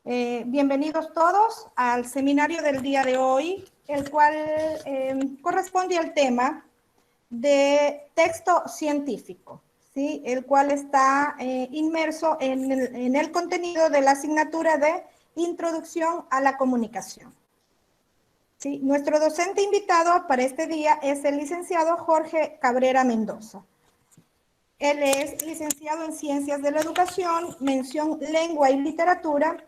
Bienvenidos todos al seminario del día de hoy, el cual corresponde al tema de texto científico, ¿sí? El cual está inmerso en el contenido de la asignatura de Introducción a la Comunicación. ¿Sí? Nuestro docente invitado para este día es el licenciado Jorge Cabrera Mendoza. Él es licenciado en Ciencias de la Educación, mención Lengua y Literatura.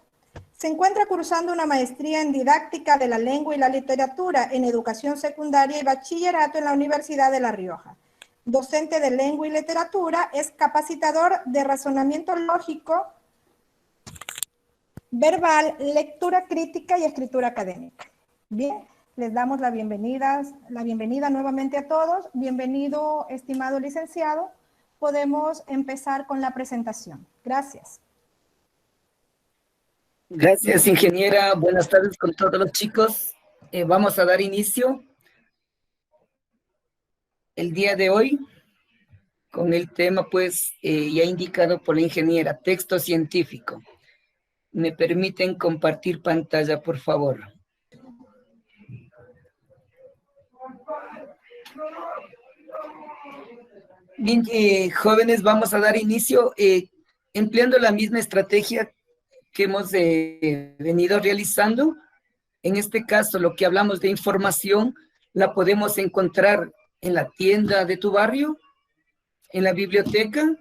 Se encuentra cursando una maestría en Didáctica de la Lengua y la Literatura en Educación Secundaria y Bachillerato en la Universidad de La Rioja. Docente de Lengua y Literatura, es capacitador de razonamiento lógico, verbal, lectura crítica y escritura académica. Bien, les damos la bienvenida nuevamente a todos. Bienvenido, estimado licenciado. Podemos empezar con la presentación. Gracias. Gracias, ingeniera. Buenas tardes con todos los chicos. Vamos a dar inicio el día de hoy con el tema, pues, ya indicado por la ingeniera, texto científico. ¿Me permiten compartir pantalla, por favor? Bien, jóvenes, vamos a dar inicio empleando la misma estrategia que hemos venido realizando. En este caso, lo que hablamos de información, la podemos encontrar en la tienda de tu barrio, en la biblioteca,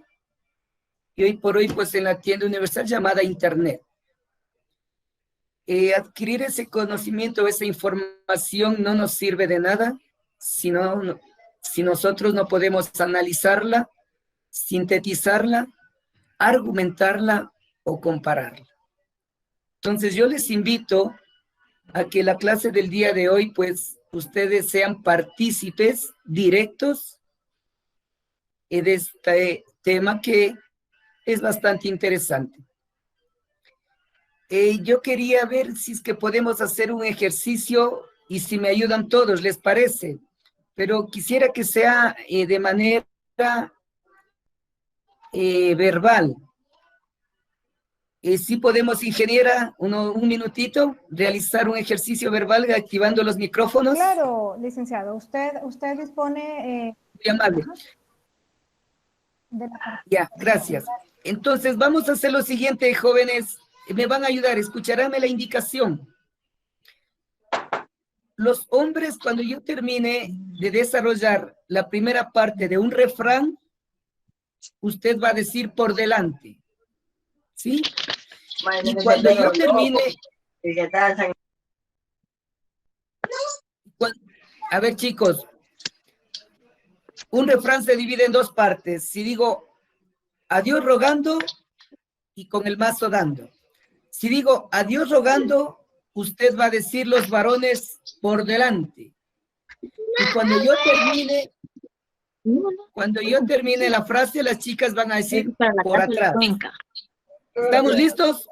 y hoy por hoy, pues, en la tienda universal llamada Internet. Adquirir ese conocimiento, esa información no nos sirve de nada si nosotros no podemos analizarla, sintetizarla, argumentarla o compararla. Entonces yo les invito a que la clase del día de hoy, pues, ustedes sean partícipes directos de este tema que es bastante interesante. Yo quería ver si es que podemos hacer un ejercicio y si me ayudan todos, ¿les parece? Pero quisiera que sea de manera verbal. ¿Sí podemos, ingeniera, un minutito, realizar un ejercicio verbal activando los micrófonos? Claro, licenciado. Usted dispone... Muy amable. Ya, gracias. Entonces, vamos a hacer lo siguiente, jóvenes. Me van a ayudar, escucharánme la indicación. Los hombres, cuando yo termine de desarrollar la primera parte de un refrán, usted va a decir por delante, ¿sí? Y cuando yo termine... A ver, chicos, un refrán se divide en dos partes. Si digo adiós rogando y con el mazo dando. Si digo adiós rogando, usted va a decir los varones por delante. Y cuando yo termine la frase, las chicas van a decir por atrás. ¿Estamos listos?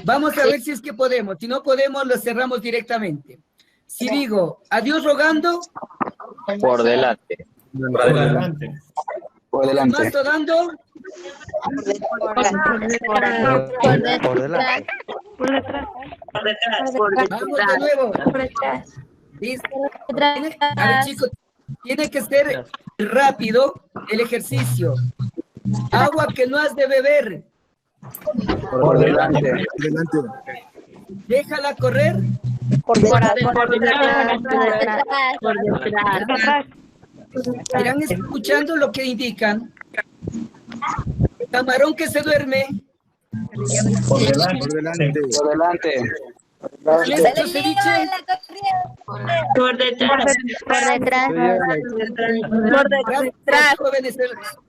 Vamos a ver si es que podemos. Si no podemos, lo cerramos directamente. Si digo adiós rogando, por delante. Por delante. Por delante. mazo dando, Por delante. vamos de nuevo. ¿Listo? A ver, chicos, tiene que ser rápido el ejercicio. Agua que no has de beber. Por delante. Déjala correr. Por detrás. Irán escuchando lo que indican. Camarón que se duerme. Por delante. Por delante. Nuestro ceviche. Por detrás. Gracias, jóvenes.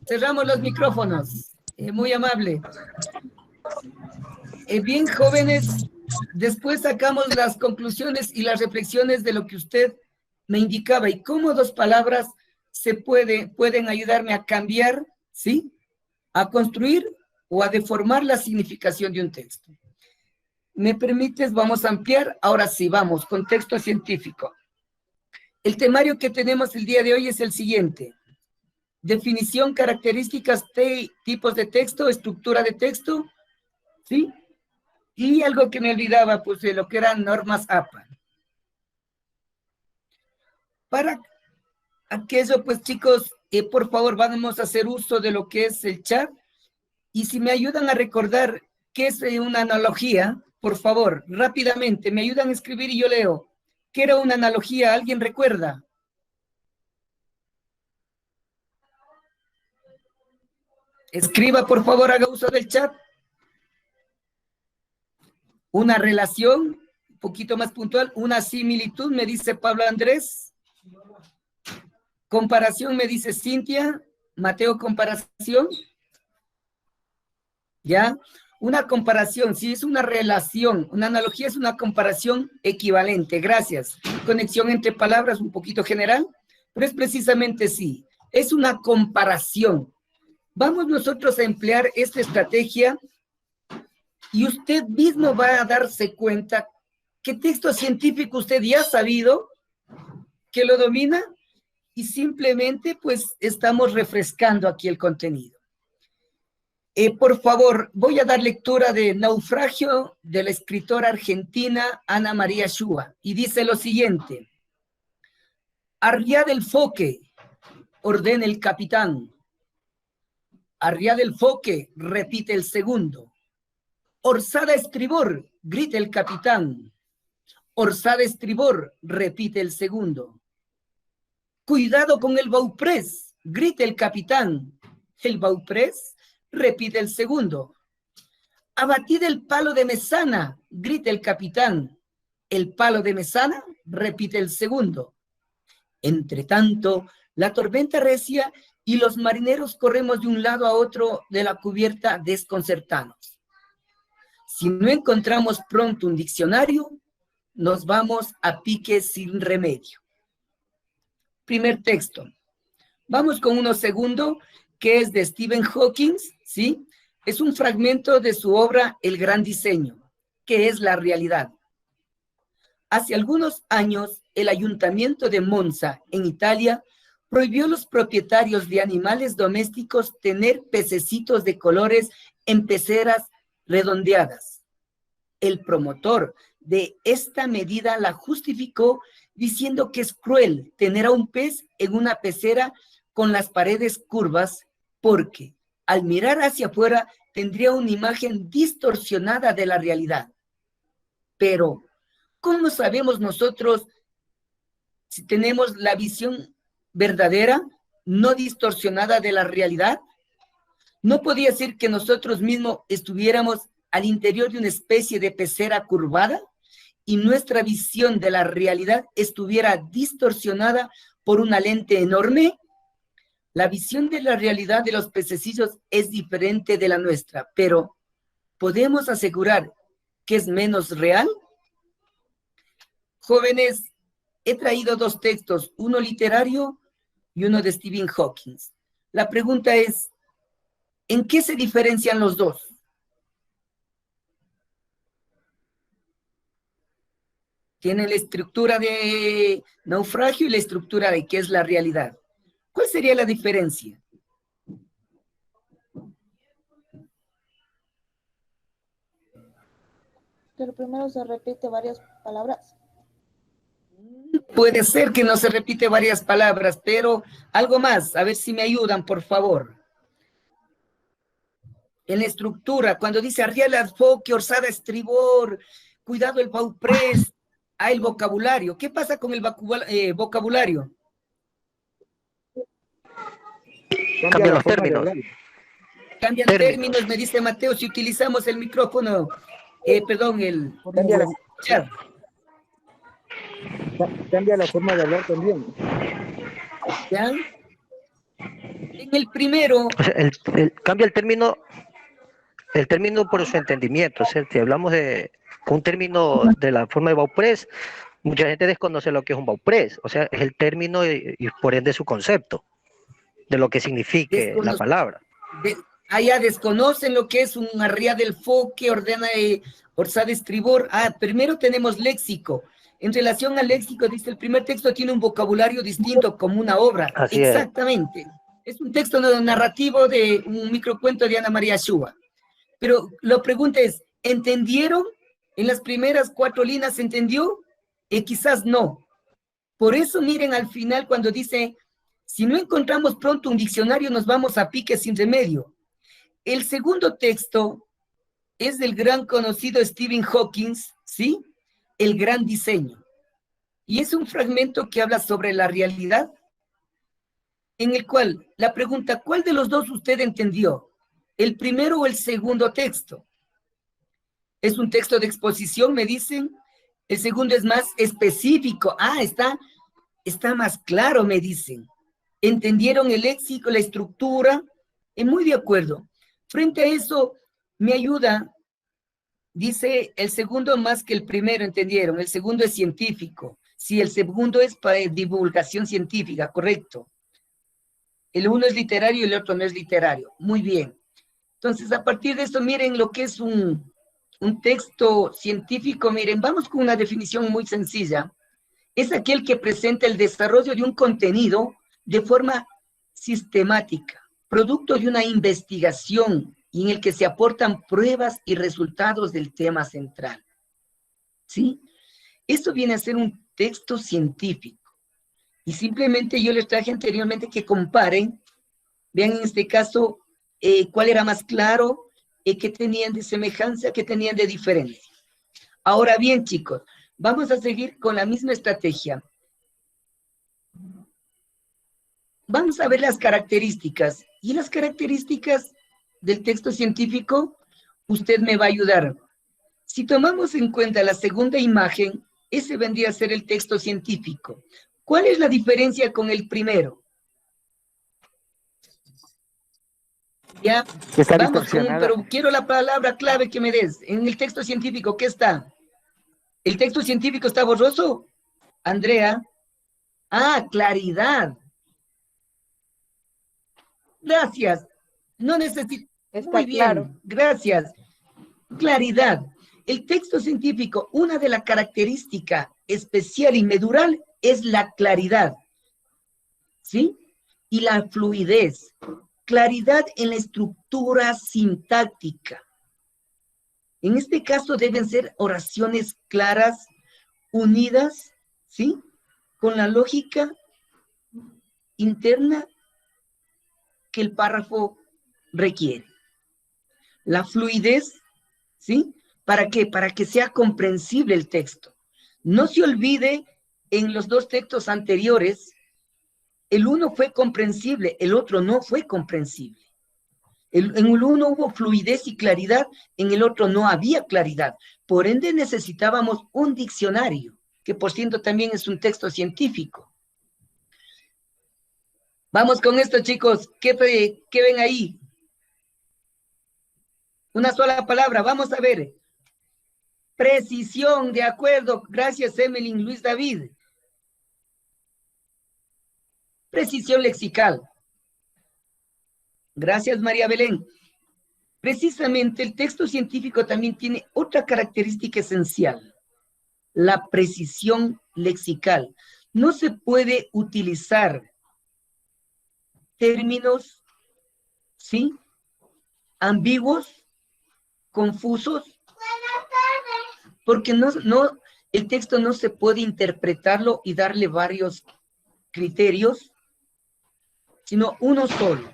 Cerramos los micrófonos. Muy amable. Bien, jóvenes, después sacamos las conclusiones y las reflexiones de lo que usted me indicaba y cómo dos palabras pueden ayudarme a cambiar, ¿sí? A construir o a deformar la significación de un texto. ¿Me permites? Vamos a ampliar. Ahora sí, vamos, contexto científico. El temario que tenemos el día de hoy es el siguiente. Definición, características, tipos de texto, estructura de texto, ¿sí? Y algo que me olvidaba, pues de lo que eran normas APA. Para aquello, pues chicos, por favor, vamos a hacer uso de lo que es el chat. Y si me ayudan a recordar qué es una analogía, por favor, rápidamente, me ayudan a escribir y yo leo. ¿Qué era una analogía? ¿Alguien recuerda? Escriba, por favor, haga uso del chat. Una relación, un poquito más puntual, una similitud, me dice Pablo Andrés. Comparación, me dice Cintia. Mateo, comparación. ¿Ya? Una comparación, si es una relación, una analogía es una comparación equivalente. Gracias. Conexión entre palabras un poquito general, pero es precisamente sí. Es una comparación. Vamos nosotros a emplear esta estrategia y usted mismo va a darse cuenta que texto científico usted ya ha sabido, que lo domina, y simplemente pues estamos refrescando aquí el contenido. Por favor, voy a dar lectura de Naufragio de la escritora argentina Ana María Shua, y dice lo siguiente. Arriá del foque, ordena el capitán. Arriá del foque, repite el segundo. Orzada estribor, grita el capitán. Orzada estribor, repite el segundo. Cuidado con el bauprés, grita el capitán. El bauprés, repite el segundo. Abatid el palo de mesana, grita el capitán. El palo de mesana, repite el segundo. Entre tanto, la tormenta recia y los marineros corremos de un lado a otro de la cubierta desconcertados. Si no encontramos pronto un diccionario, nos vamos a pique sin remedio. Primer texto. Vamos con uno segundo, que es de Stephen Hawking, ¿sí? Es un fragmento de su obra El Gran Diseño, que es la realidad. Hace algunos años, el ayuntamiento de Monza, en Italia, prohibió a los propietarios de animales domésticos tener pececitos de colores en peceras redondeadas. El promotor de esta medida la justificó diciendo que es cruel tener a un pez en una pecera con las paredes curvas porque al mirar hacia afuera tendría una imagen distorsionada de la realidad. Pero, ¿cómo sabemos nosotros si tenemos la visión verdadera, no distorsionada de la realidad? ¿No podía ser que nosotros mismos estuviéramos al interior de una especie de pecera curvada y nuestra visión de la realidad estuviera distorsionada por una lente enorme? La visión de la realidad de los pececillos es diferente de la nuestra, pero ¿podemos asegurar que es menos real? Jóvenes, he traído dos textos, uno literario y uno de Stephen Hawking. La pregunta es, ¿en qué se diferencian los dos? Tienen la estructura de naufragio y la estructura de qué es la realidad. ¿Cuál sería la diferencia? Pero primero se repite varias palabras. Puede ser que no se repite varias palabras, pero algo más, a ver si me ayudan, por favor. En la estructura, cuando dice arriba al foque, orzada estribor, cuidado el bauprés, el vocabulario. ¿Qué pasa con el vocabulario? Cambia los términos. Cambian términos, me dice Mateo, si utilizamos el micrófono, perdón, el chat. Cambia la forma de hablar también. ¿Ya? En el primero... O sea, cambia el término por su entendimiento. O sea, si hablamos de un término de la forma de bauprés, mucha gente desconoce lo que es un bauprés. O sea, es el término y por ende su concepto de lo que signifique la palabra. Allá desconocen lo que es un arriá del foque, ordena orzada estribor. Primero tenemos léxico. En relación al léxico, dice, el primer texto tiene un vocabulario distinto como una obra. Así exactamente. Es un texto narrativo de un microcuento de Ana María Shua. Pero la pregunta es, ¿Entendieron? En las primeras 4 líneas, ¿se entendió? Quizás no. Por eso miren al final cuando dice, si no encontramos pronto un diccionario, nos vamos a pique sin remedio. El segundo texto es del gran conocido Stephen Hawking, ¿sí? El gran diseño. Y es un fragmento que habla sobre la realidad, en el cual la pregunta, ¿cuál de los dos usted entendió? ¿El primero o el segundo texto? Es un texto de exposición, me dicen. El segundo es más específico. Ah, está más claro, me dicen. ¿Entendieron el léxico, la estructura? Muy de acuerdo. Frente a eso, me ayuda, dice, el segundo más que el primero, ¿entendieron? El segundo es científico. Sí, el segundo es para divulgación científica, correcto. El uno es literario y el otro no es literario. Muy bien. Entonces, a partir de esto, miren lo que es un texto científico. Miren, vamos con una definición muy sencilla. Es aquel que presenta el desarrollo de un contenido de forma sistemática, producto de una investigación y en el que se aportan pruebas y resultados del tema central. ¿Sí? Esto viene a ser un texto científico. Y simplemente yo les traje anteriormente que comparen, vean en este caso cuál era más claro, qué tenían de semejanza, qué tenían de diferencia. Ahora bien, chicos, vamos a seguir con la misma estrategia. Vamos a ver las características. Y las características del texto científico, usted me va a ayudar. Si tomamos en cuenta la segunda imagen, ese vendría a ser el texto científico. ¿Cuál es la diferencia con el primero? Ya, vamos con, pero quiero la palabra clave que me des. En el texto científico, ¿qué está? ¿El texto científico está borroso? Andrea. Ah, claridad. Gracias. No necesito. Muy bien, claro. Gracias. Claridad. El texto científico, una de las características especial y medular es la claridad, ¿sí? Y la fluidez. Claridad en la estructura sintáctica. En este caso deben ser oraciones claras, unidas, ¿sí? Con la lógica interna que el párrafo requiere. La fluidez, ¿sí? ¿Para qué? Para que sea comprensible el texto. No se olvide, en los dos textos anteriores, el uno fue comprensible, el otro no fue comprensible. En el uno hubo fluidez y claridad, en el otro no había claridad. Por ende necesitábamos un diccionario, que por cierto también es un texto científico. Vamos con esto, chicos. ¿Qué ven ahí? Una sola palabra, vamos a ver. Precisión, de acuerdo. Gracias, Emelín, Luis David. Precisión lexical. Gracias, María Belén. Precisamente el texto científico también tiene otra característica esencial. La precisión lexical. No se puede utilizar términos, ¿sí? Ambiguos, confusos, porque el texto no se puede interpretarlo y darle varios criterios, sino uno solo.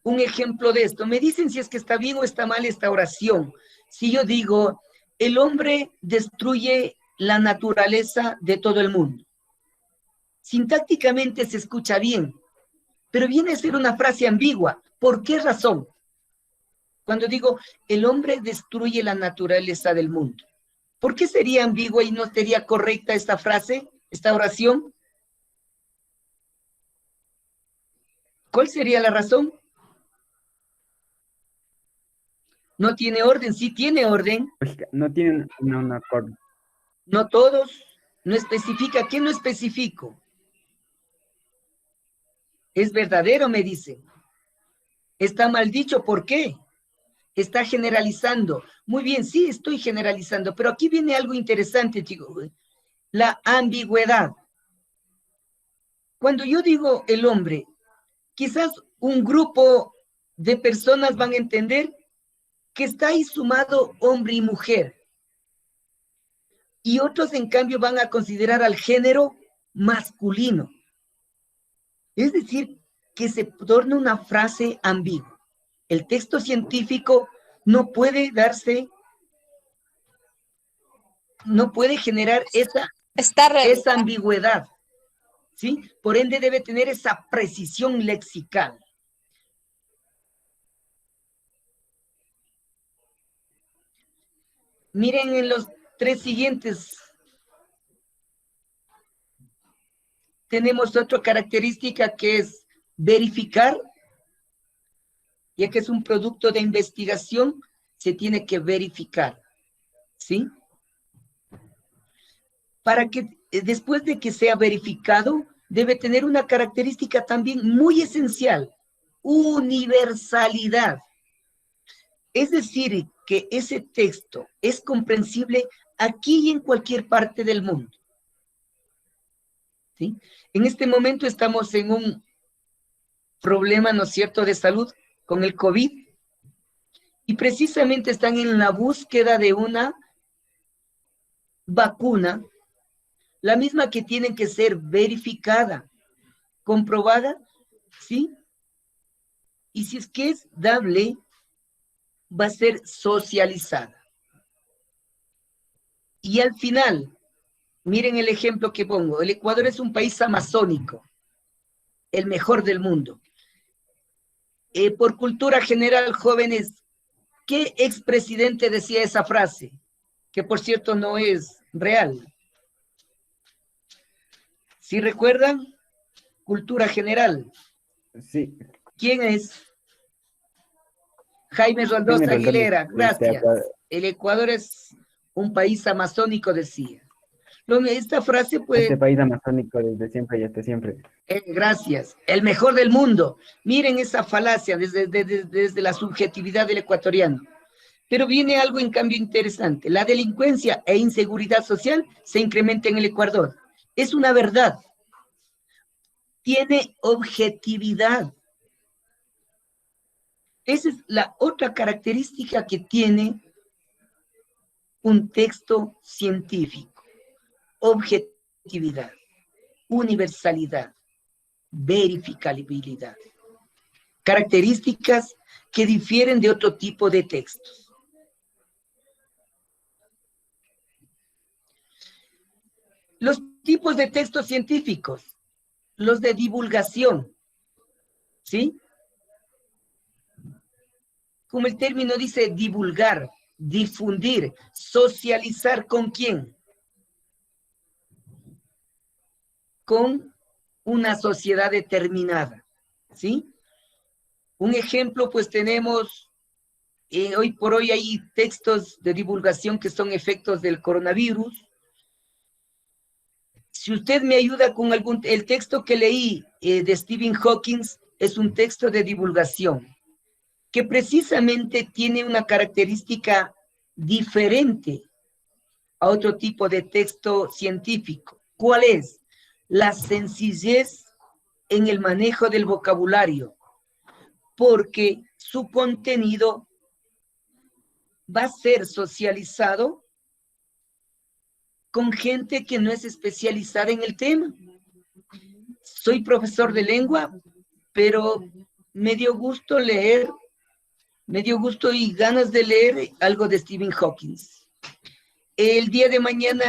Un ejemplo de esto, me dicen si es que está bien o está mal esta oración. Si yo digo, el hombre destruye la naturaleza de todo el mundo. Sintácticamente se escucha bien, pero viene a ser una frase ambigua. ¿Por qué razón? Cuando digo, el hombre destruye la naturaleza del mundo. ¿Por qué sería ambigua y no sería correcta esta frase, esta oración? ¿Cuál sería la razón? No tiene orden, sí tiene orden. No tienen un acuerdo. No todos, no especifica. ¿Qué no especifico? Es verdadero, me dicen. Está mal dicho, ¿por qué? Está generalizando. Muy bien, sí, estoy generalizando, pero aquí viene algo interesante, chicos. La ambigüedad. Cuando yo digo el hombre, quizás un grupo de personas van a entender que está ahí sumado hombre y mujer. Y otros, en cambio, van a considerar al género masculino. Es decir, que se torna una frase ambigua. El texto científico no puede darse, no puede generar esa ambigüedad, ¿sí? Por ende debe tener esa precisión lexical. Miren en los 3 siguientes. Tenemos otra característica que es verificar, ya que es un producto de investigación, se tiene que verificar, ¿sí? Para que después de que sea verificado, debe tener una característica también muy esencial, universalidad. Es decir, que ese texto es comprensible aquí y en cualquier parte del mundo, ¿sí? En este momento estamos en un problema, ¿no es cierto?, de salud con el COVID, y precisamente están en la búsqueda de una vacuna, la misma que tiene que ser verificada, comprobada, ¿sí? Y si es que es dable, va a ser socializada. Y al final, miren el ejemplo que pongo, el Ecuador es un país amazónico, el mejor del mundo. Por cultura general, jóvenes, ¿qué expresidente decía esa frase? Que por cierto no es real. ¿Sí recuerdan? Cultura general. Sí. ¿Quién es? Jaime Roldosa Aguilera, gracias. El Ecuador es un país amazónico, decía. Esta frase pues... Este país amazónico desde siempre y hasta siempre. Gracias. El mejor del mundo. Miren esa falacia desde la subjetividad del ecuatoriano. Pero viene algo en cambio interesante. La delincuencia e inseguridad social se incrementa en el Ecuador. Es una verdad. Tiene objetividad. Esa es la otra característica que tiene un texto científico. Objetividad, universalidad, verificabilidad. Características que difieren de otro tipo de textos. Los tipos de textos científicos, los de divulgación, ¿sí? Como el término dice, divulgar, difundir, socializar, ¿con quién? Con una sociedad determinada, ¿sí? Un ejemplo, pues tenemos, hoy por hoy hay textos de divulgación que son efectos del coronavirus. Si usted me ayuda con el texto que leí de Stephen Hawking es un texto de divulgación que precisamente tiene una característica diferente a otro tipo de texto científico. ¿Cuál es? La sencillez en el manejo del vocabulario, porque su contenido va a ser socializado con gente que no es especializada en el tema. Soy profesor de lengua, pero me dio gusto leer, me dio gusto y ganas de leer algo de Stephen Hawking. El día de mañana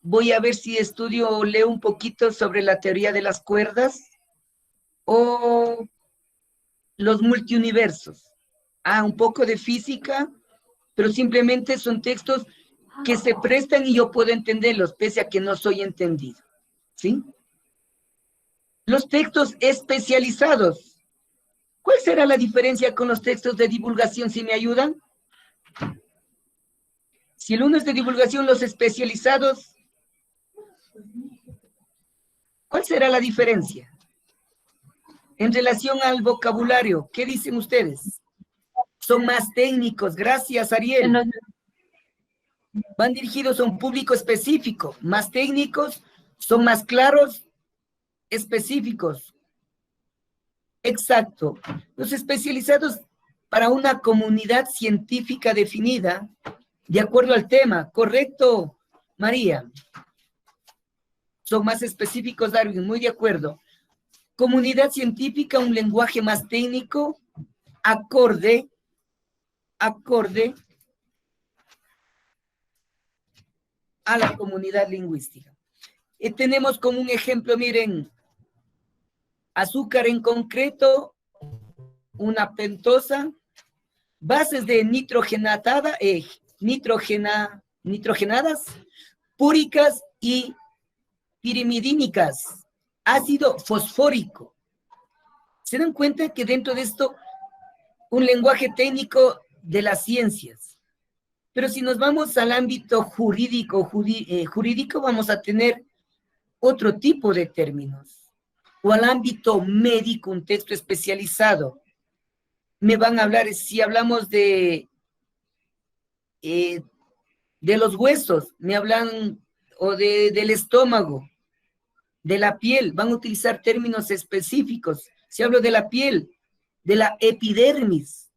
voy a ver si estudio o leo un poquito sobre la teoría de las cuerdas o los multiuniversos. Un poco de física, pero simplemente son textos que se prestan y yo puedo entenderlos, pese a que no soy entendido, ¿sí? Los textos especializados. ¿Cuál será la diferencia con los textos de divulgación, si me ayudan? Si el uno es de divulgación, los especializados, ¿cuál será la diferencia? En relación al vocabulario, ¿qué dicen ustedes? Son más técnicos, gracias Ariel. Van dirigidos a un público específico, más técnicos, son más claros, específicos. Exacto. Los especializados para una comunidad científica definida de acuerdo al tema. ¿Correcto, María? Son más específicos, Darwin, muy de acuerdo. Comunidad científica, un lenguaje más técnico, acorde a la comunidad lingüística. Tenemos como un ejemplo, miren, azúcar en concreto, una pentosa, bases de nitrogenadas, púricas y pirimidínicas, ácido fosfórico. ¿Se dan cuenta que dentro de esto, un lenguaje técnico de las ciencias? Pero si nos vamos al ámbito jurídico, vamos a tener otro tipo de términos. O al ámbito médico, un texto especializado. Me van a hablar, si hablamos de los huesos, me hablan, o del estómago, de la piel, van a utilizar términos específicos. Si hablo de la piel, de la epidermis.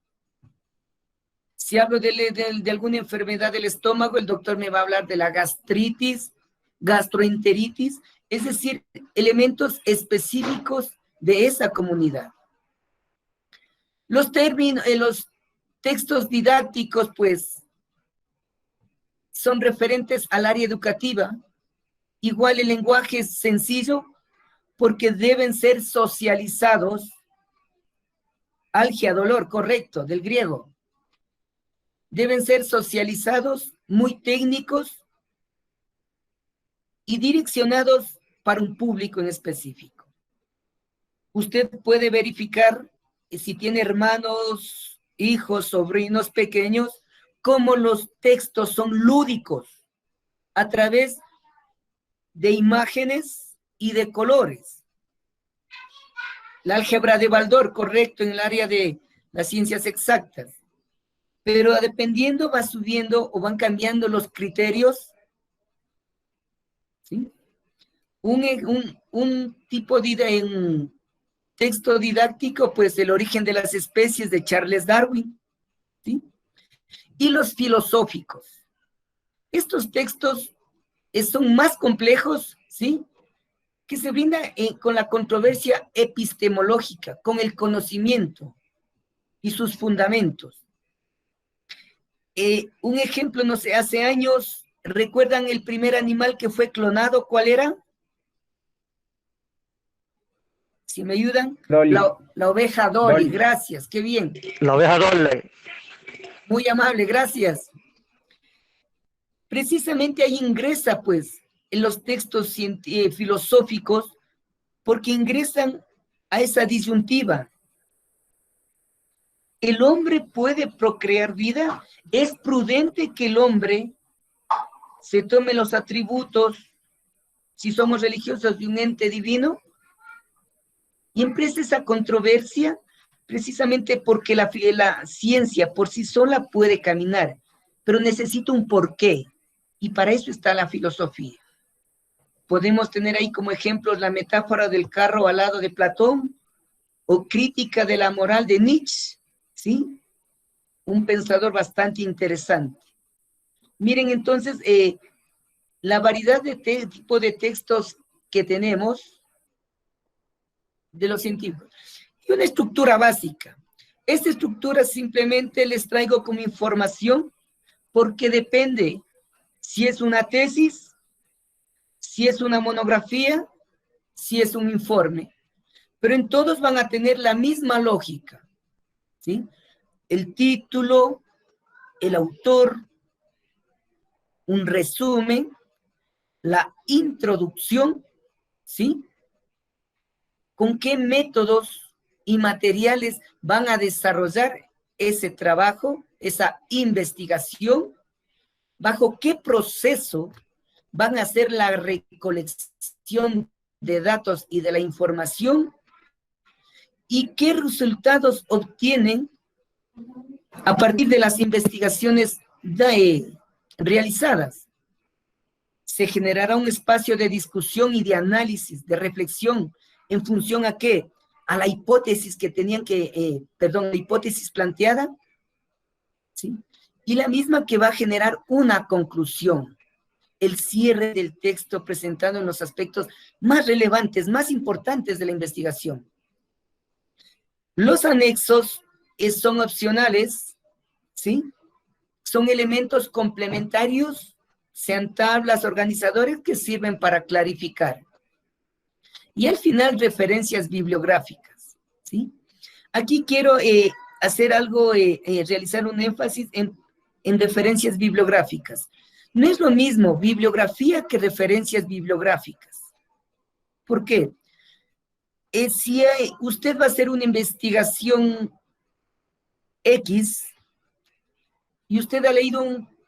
Si hablo de alguna enfermedad del estómago, el doctor me va a hablar de la gastritis, gastroenteritis, es decir, elementos específicos de esa comunidad. Los textos didácticos, pues, son referentes al área educativa. Igual el lenguaje es sencillo porque deben ser socializados. Algia, dolor, correcto, del griego. Deben ser socializados, muy técnicos y direccionados para un público en específico. Usted puede verificar si tiene hermanos, hijos, sobrinos pequeños, cómo los textos son lúdicos a través de imágenes y de colores. La álgebra de Baldor, correcto, en el área de las ciencias exactas. Pero dependiendo, va subiendo o van cambiando los criterios. ¿Sí? Un tipo de texto didáctico, pues el origen de las especies de Charles Darwin. ¿Sí? Y los filosóficos. Estos textos son más complejos, ¿sí? Que se brinda con la controversia epistemológica, con el conocimiento y sus fundamentos. Un ejemplo, no sé, hace años, ¿recuerdan el primer animal que fue clonado? ¿Cuál era? Si me ayudan. La oveja Dolly, gracias, qué bien. La oveja Dolly. Muy amable, gracias. Precisamente ahí ingresa, pues, en los textos filosóficos, porque ingresan a esa disyuntiva. ¿El hombre puede procrear vida? ¿Es prudente que el hombre se tome los atributos, si somos religiosos, de un ente divino? Y empieza esa controversia precisamente porque la ciencia por sí sola puede caminar, pero necesita un porqué, y para eso está la filosofía. Podemos tener ahí como ejemplos la metáfora del carro alado de Platón, o crítica de la moral de Nietzsche, ¿sí? Un pensador bastante interesante. Miren entonces la variedad de tipo de textos que tenemos de los científicos. Y una estructura básica. Esta estructura simplemente les traigo como información porque depende si es una tesis, si es una monografía, si es un informe. Pero en todos van a tener la misma lógica, ¿sí? El título, el autor, un resumen, la introducción, ¿sí? ¿Con qué métodos y materiales van a desarrollar ese trabajo, esa investigación? ¿Bajo qué proceso van a hacer la recolección de datos y de la información? ¿Y qué resultados obtienen a partir de las investigaciones realizadas? Se generará un espacio de discusión y de análisis, de reflexión, ¿en función a qué? a la hipótesis que tenían que, la hipótesis planteada, ¿sí? Y la misma que va a generar una conclusión, el cierre del texto presentando en los aspectos más relevantes, más importantes de la investigación. Los anexos son opcionales, ¿sí? Son elementos complementarios, sean tablas, organizadores que sirven para clarificar. Y al final, referencias bibliográficas, ¿sí? Aquí quiero hacer algo, realizar un énfasis en referencias bibliográficas. No es lo mismo bibliografía que referencias bibliográficas. ¿Por qué? Si usted va a hacer una investigación X y usted ha leído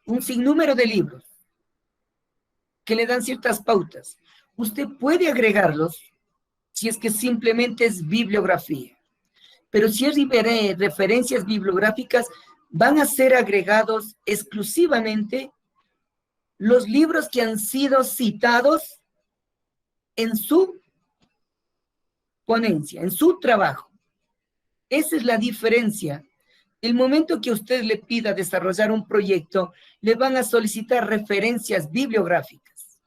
un sinnúmero de libros que le dan ciertas pautas, usted puede agregarlos si es que simplemente es bibliografía. Pero si es referencias bibliográficas, van a ser agregados exclusivamente los libros que han sido citados en su ponencia, en su trabajo. Esa es la diferencia. El momento que usted le pida desarrollar un proyecto, le van a solicitar referencias bibliográficas,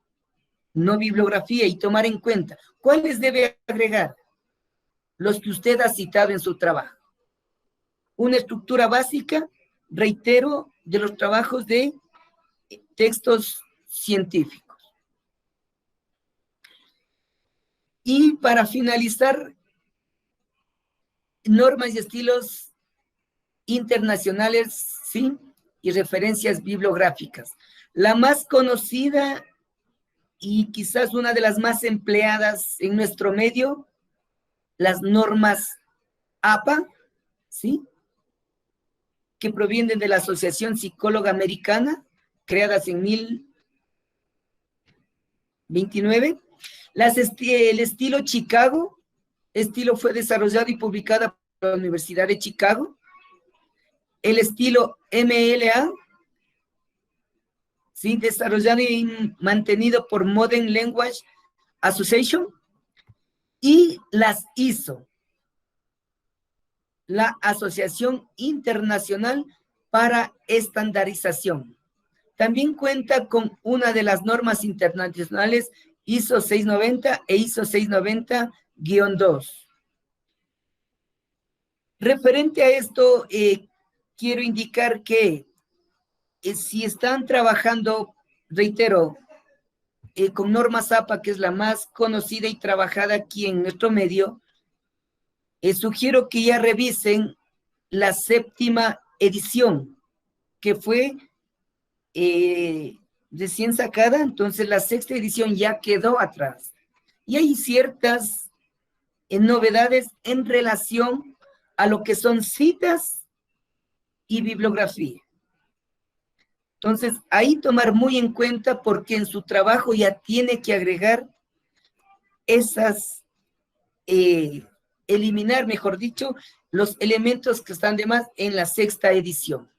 no bibliografía, y tomar en cuenta cuáles debe agregar, los que usted ha citado en su trabajo. Una estructura básica, reitero, de los trabajos de textos científicos. Y para finalizar, normas y estilos internacionales, ¿sí? Y referencias bibliográficas. La más conocida y quizás una de las más empleadas en nuestro medio, las normas APA, ¿sí? Que provienen de la Asociación Psicóloga Americana, creadas en 1029. El estilo Chicago, estilo fue desarrollado y publicada por la Universidad de Chicago. El estilo MLA, ¿sí? Desarrollado y mantenido por Modern Language Association. Y las ISO, la Asociación Internacional para Estandarización. También cuenta con una de las normas internacionales ISO 690 e ISO 690-2. Referente a esto, quiero indicar que si están trabajando, reitero, con normas APA, que es la más conocida y trabajada aquí en nuestro medio, sugiero que ya revisen la 7ª edición, que fue recién sacada. Entonces la 6ª edición ya quedó atrás. Y hay ciertas novedades en relación a lo que son citas y bibliografía. Entonces, ahí tomar muy en cuenta, porque en su trabajo ya tiene que agregar esas, eliminar, mejor dicho, los elementos que están de más en la 6ª edición,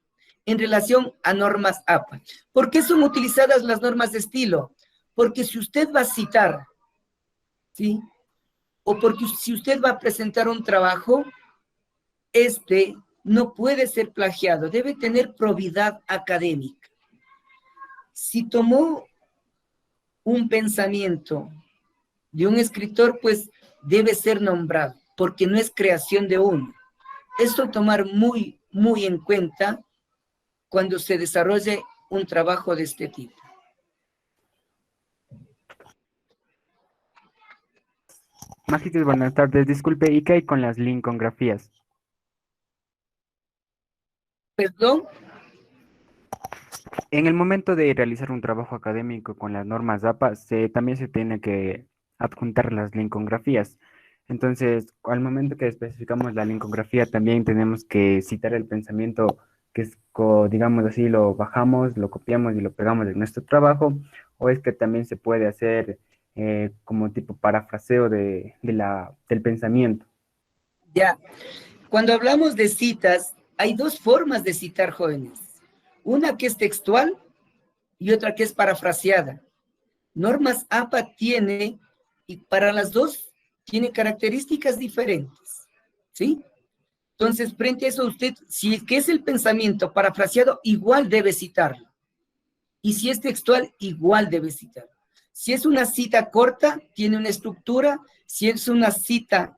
en relación a normas APA. ¿Por qué son utilizadas las normas de estilo? Porque si usted va a citar, ¿sí? O porque si usted va a presentar un trabajo, no puede ser plagiado, debe tener probidad académica. Si tomó un pensamiento de un escritor, pues debe ser nombrado, porque no es creación de uno. Esto tomar muy, muy en cuenta cuando se desarrolle un trabajo de este tipo. Magíster, buenas tardes. Disculpe, ¿y qué hay con las linkografías? ¿Perdón? En el momento de realizar un trabajo académico con las normas APA, también se tiene que adjuntar las linkografías. Entonces, al momento que especificamos la linkografía, también tenemos que citar el pensamiento que es, digamos así, lo bajamos, lo copiamos y lo pegamos en nuestro trabajo, o es que también se puede hacer como tipo parafraseo del pensamiento. Ya, cuando hablamos de citas, hay dos formas de citar, jóvenes. Una que es textual y otra que es parafraseada. Normas APA tiene, y para las dos, tiene características diferentes. ¿sí? Entonces, frente a eso, usted, si es que es el pensamiento parafraseado, igual debe citarlo. Y si es textual, igual debe citarlo. Si es una cita corta, tiene una estructura. Si es una cita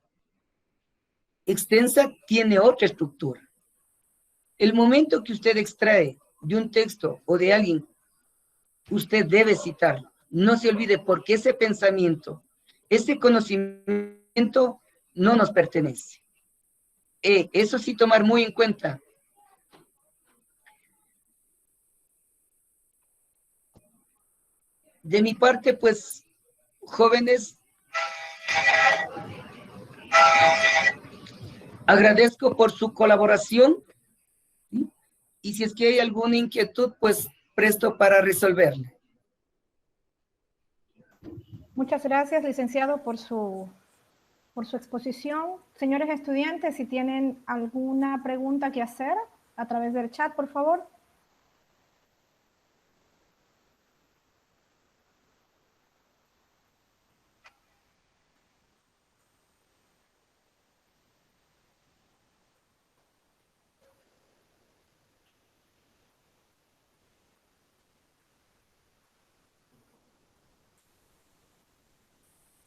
extensa, tiene otra estructura. El momento que usted extrae de un texto o de alguien, usted debe citarlo. No se olvide, porque ese pensamiento, ese conocimiento no nos pertenece. Eso sí tomar muy en cuenta. De mi parte, pues, jóvenes, agradezco por su colaboración, ¿sí? Y si es que hay alguna inquietud, pues presto para resolverla. Muchas gracias, licenciado, por su exposición. Señores estudiantes, si tienen alguna pregunta que hacer a través del chat, por favor.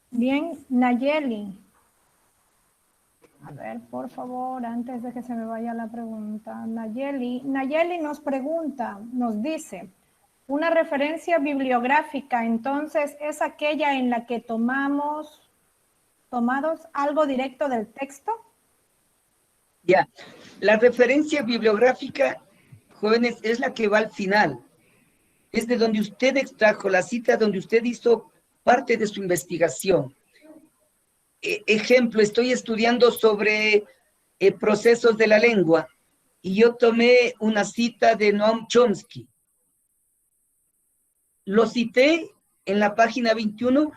Bien, Nayeli. A ver, por favor, antes de que se me vaya la pregunta. Nayeli nos pregunta, nos dice, una referencia bibliográfica, entonces, ¿es aquella en la que tomados algo directo del texto? Ya, la referencia bibliográfica, jóvenes, es la que va al final. Es de donde usted extrajo la cita, donde usted hizo parte de su investigación. Ejemplo, estoy estudiando sobre procesos de la lengua y yo tomé una cita de Noam Chomsky. Lo cité en la página 21,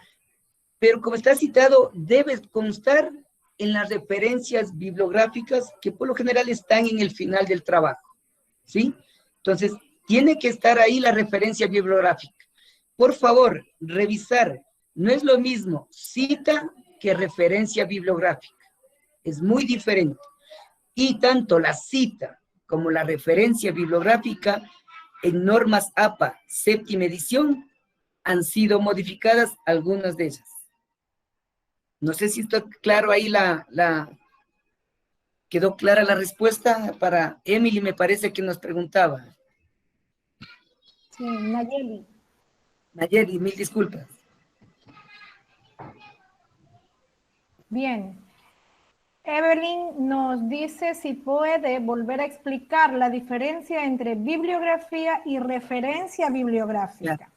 pero como está citado, debe constar en las referencias bibliográficas que por lo general están en el final del trabajo, ¿sí? Entonces, tiene que estar ahí la referencia bibliográfica. Por favor, revisar. No es lo mismo cita que referencia bibliográfica. Es muy diferente. Y tanto la cita como la referencia bibliográfica en normas APA, séptima edición, han sido modificadas algunas de ellas. No sé si está claro ahí quedó clara la respuesta para Emily, me parece que nos preguntaba. Sí, Nayeli. Nayeli, mil disculpas. Bien. Evelyn nos dice si puede volver a explicar la diferencia entre bibliografía y referencia bibliográfica. Claro.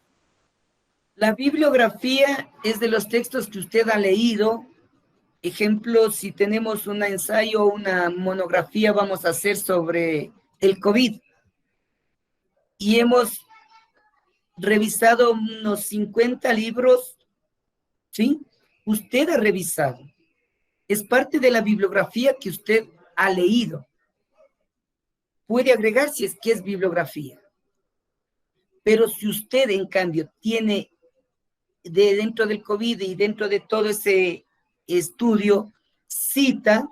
La bibliografía es de los textos que usted ha leído. Ejemplo, si tenemos un ensayo o una monografía, vamos a hacer sobre el COVID. Y hemos revisado unos 50 libros, ¿sí? Usted ha revisado. Es parte de la bibliografía que usted ha leído. Puede agregar si es que es bibliografía. Pero si usted, en cambio, tiene dentro del COVID y dentro de todo ese estudio, cita,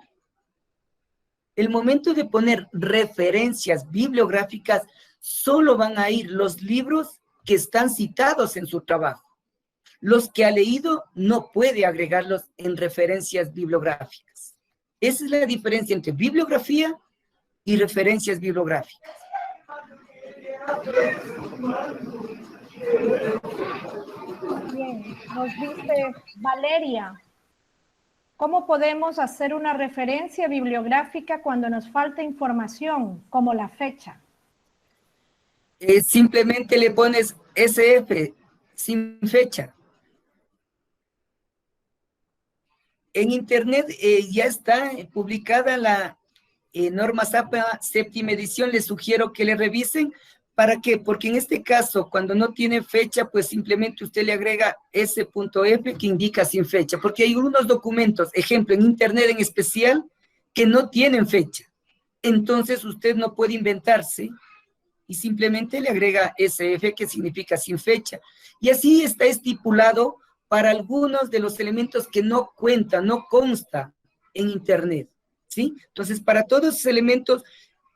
el momento de poner referencias bibliográficas, solo van a ir los libros que están citados en su trabajo. Los que ha leído no puede agregarlos en referencias bibliográficas. Esa es la diferencia entre bibliografía y referencias bibliográficas. Bien, nos dice Valeria, ¿cómo podemos hacer una referencia bibliográfica cuando nos falta información, como la fecha? Simplemente le pones SF, sin fecha. En internet ya está publicada la norma APA séptima edición. Les sugiero que le revisen. ¿Para qué? Porque en este caso, cuando no tiene fecha, pues simplemente usted le agrega S.F que indica sin fecha. Porque hay unos documentos, ejemplo, en internet en especial, que no tienen fecha. Entonces usted no puede inventarse y simplemente le agrega SF que significa sin fecha. Y así está estipulado para algunos de los elementos que no cuentan, no consta en internet. ¿sí? Entonces, para todos esos elementos,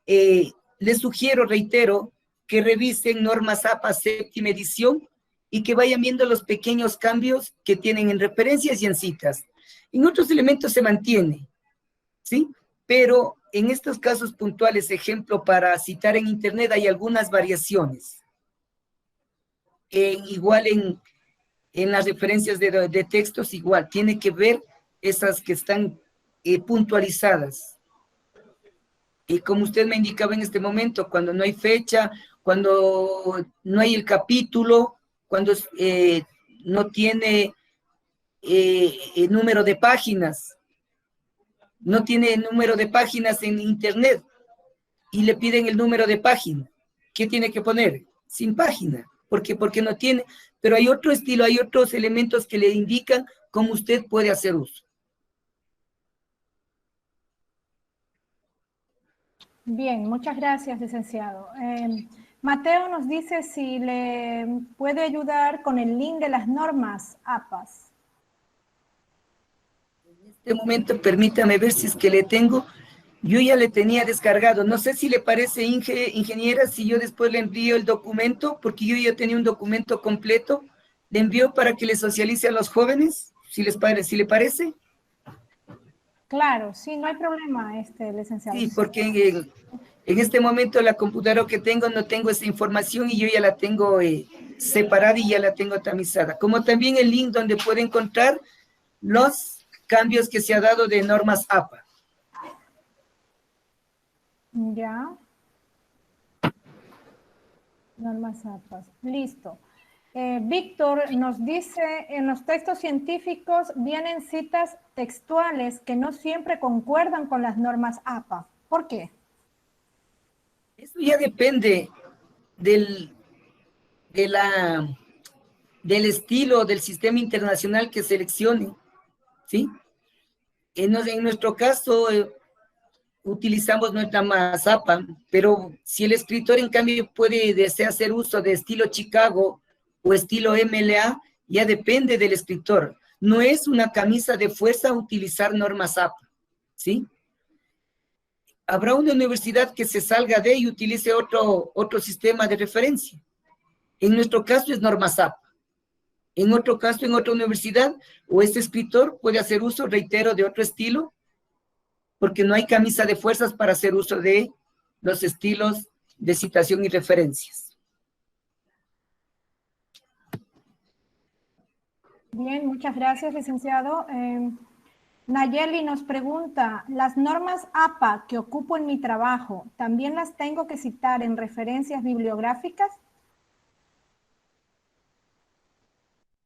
les sugiero, reitero, que revisen normas APA séptima edición y que vayan viendo los pequeños cambios que tienen en referencias y en citas. En otros elementos se mantiene, ¿sí? Pero en estos casos puntuales, ejemplo, para citar en Internet, hay algunas variaciones. Igual en las referencias de textos, igual, tiene que ver esas que están puntualizadas. Y como usted me indicaba en este momento, cuando no hay fecha, cuando no hay el capítulo, cuando no tiene el número de páginas, no tiene número de páginas en Internet y le piden el número de página. ¿Qué tiene que poner? Sin página. Porque no tiene, pero hay otro estilo, hay otros elementos que le indican cómo usted puede hacer uso. Bien, muchas gracias, licenciado. Mateo nos dice si le puede ayudar con el link de las normas APAS. En este momento, permítame ver si es que le tengo. Yo ya le tenía descargado. No sé si le parece, ingeniera, si yo después le envío el documento, porque yo ya tenía un documento completo. Le envío para que le socialice a los jóvenes, si le parece. Claro, sí, no hay problema, licenciado. Sí, porque en este momento la computadora que tengo no tengo esa información y yo ya la tengo separada y ya la tengo tamizada. Como también el link donde puede encontrar los cambios que se ha dado de normas APA. Ya. Normas APAS. Listo. Víctor nos dice, en los textos científicos vienen citas textuales que no siempre concuerdan con las normas APA. ¿Por qué? Eso ya depende del estilo, del sistema internacional que seleccione, ¿sí? En nuestro caso, utilizamos nuestra más APA, pero si el escritor en cambio desea hacer uso de estilo Chicago o estilo MLA, ya depende del escritor. No es una camisa de fuerza utilizar normas APA, ¿sí? Habrá una universidad que se salga de y utilice otro sistema de referencia. En nuestro caso es normas APA. En otro caso, en otra universidad, o este escritor puede hacer uso, reitero, de otro estilo, porque no hay camisa de fuerzas para hacer uso de los estilos de citación y referencias. Bien, muchas gracias, licenciado. Nayeli nos pregunta, ¿las normas APA que ocupo en mi trabajo, también las tengo que citar en referencias bibliográficas?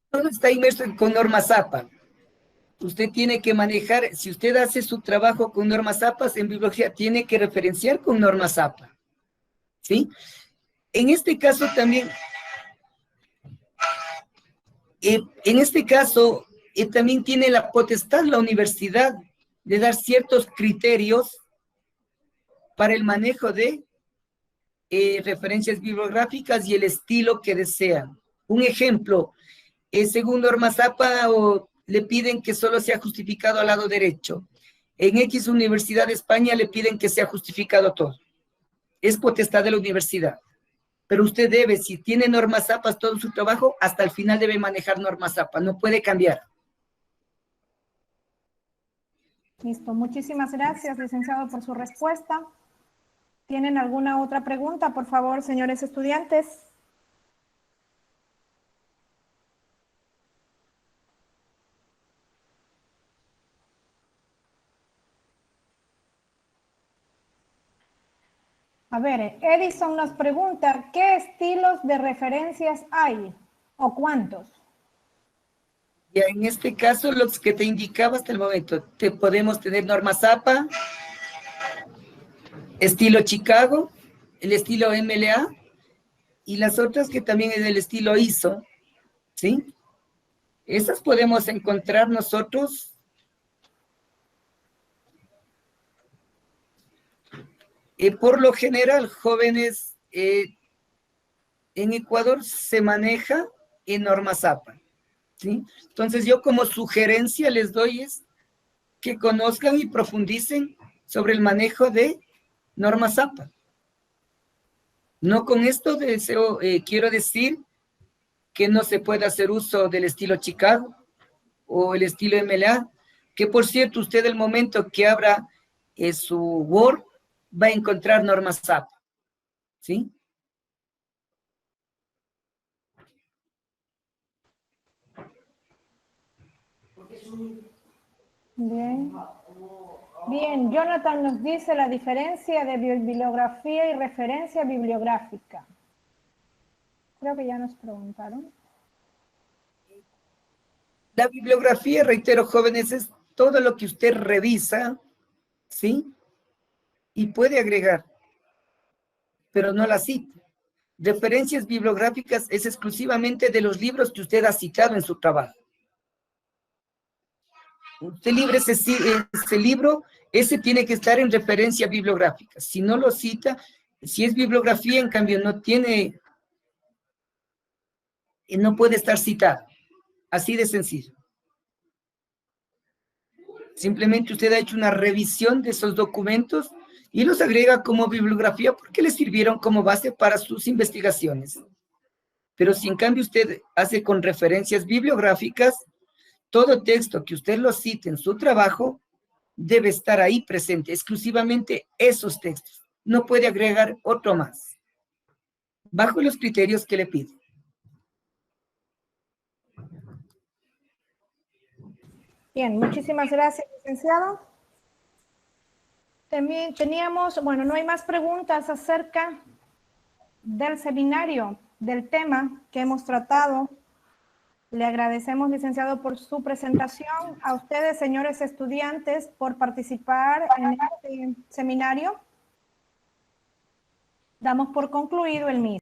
Todo está inmerso con normas APA. Usted tiene que manejar, si usted hace su trabajo con normas APA en bibliografía, tiene que referenciar con normas APA, ¿sí? En este caso también, también tiene la potestad la universidad de dar ciertos criterios para el manejo de referencias bibliográficas y el estilo que desean. Un ejemplo, según normas APA le piden que solo sea justificado al lado derecho. En X Universidad de España le piden que sea justificado todo. Es potestad de la universidad. Pero usted debe, si tiene normas APA todo su trabajo, hasta el final debe manejar normas APA, no puede cambiar. Listo, muchísimas gracias, licenciado, por su respuesta. ¿Tienen alguna otra pregunta, por favor, señores estudiantes? A ver, Edison nos pregunta, ¿qué estilos de referencias hay o cuántos? Ya en este caso, los que te indicaba hasta el momento, podemos tener normas APA, estilo Chicago, el estilo MLA, y las otras que también es del estilo ISO, ¿sí? Esas podemos encontrar nosotros. Por lo general, jóvenes, en Ecuador se maneja en normas APA, ¿sí? Entonces yo como sugerencia les doy es que conozcan y profundicen sobre el manejo de normas APA. No con esto quiero decir que no se puede hacer uso del estilo Chicago o el estilo MLA, que por cierto, usted el momento que abra su Word va a encontrar normas APA, ¿sí? Bien. Bien, Jonathan nos dice la diferencia de bibliografía y referencia bibliográfica. Creo que ya nos preguntaron. La bibliografía, reitero, jóvenes, es todo lo que usted revisa, ¿sí? Y puede agregar, pero no la cita. Referencias bibliográficas es exclusivamente de los libros que usted ha citado en su trabajo. Usted libre ese libro, ese tiene que estar en referencia bibliográfica. Si no lo cita, si es bibliografía, en cambio, no puede estar citado. Así de sencillo. Simplemente usted ha hecho una revisión de esos documentos y los agrega como bibliografía porque le sirvieron como base para sus investigaciones. Pero si en cambio usted hace con referencias bibliográficas, todo texto que usted lo cite en su trabajo debe estar ahí presente, exclusivamente esos textos. No puede agregar otro más, bajo los criterios que le pido. Bien, muchísimas gracias, licenciado. También teníamos, bueno, no hay más preguntas acerca del seminario, del tema que hemos tratado. Le agradecemos, licenciado, por su presentación. A ustedes, señores estudiantes, por participar en este seminario. Damos por concluido el mismo.